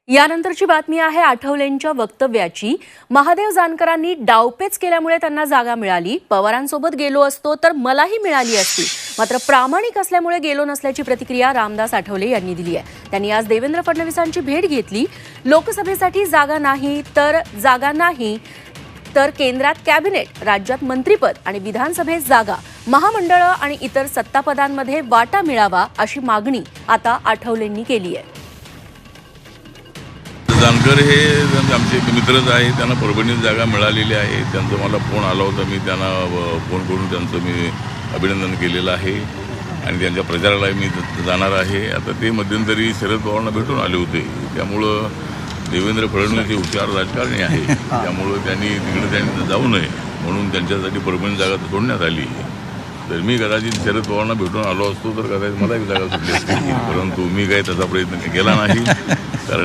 यानंतरची बातमी आहे आठवलेंच्या वक्तव्याची। महादेव जानकरांनी डावपेच केल्यामुळे त्यांना जागा मिळाली। पवारांसोबत गेलो असतो तर मलाही मिळाली असती, मात्र प्रामाणिक असल्यामुळे गेलो नसल्याची प्रतिक्रिया रामदास आठवले यांनी दिली आहे। त्यांनी आज देवेंद्र फडणवीसांची भेट घेतली। लोकसभेसाठी जागा नाही तर केंद्रात कॅबिनेट, राज्यात मंत्रिपद आणि विधानसभेत जागा, महामंडळ आणि इतर सत्तापदांमध्ये वाटा मिळावा अशी मागणी आता आठवलेंनी केली आहे। जानकर हे आमचे मित्रच आहे, त्यांना परभणीत जागा मिळालेली आहे। त्यांचा मला फोन आला होता, मी त्यांना फोन करून त्यांचं मी अभिनंदन केलेलं आहे आणि त्यांच्या प्रचाराला मी जाणार आहे। आता ते मध्यंतरी शरद पवारांना भेटून आले होते, त्यामुळं देवेंद्र फडणवीस हे हुशार राजकारणी आहे, त्यामुळं त्यांनी तिकडे जाऊ नये म्हणून त्यांच्यासाठी परभणी जागा सोडण्यात आली। तर मी कदाचित शरद पवारांना भेटून आलो असतो तर कदाचित मला एक जागा सुटली असती, परंतु मी काही त्याचा प्रयत्न केला नाही।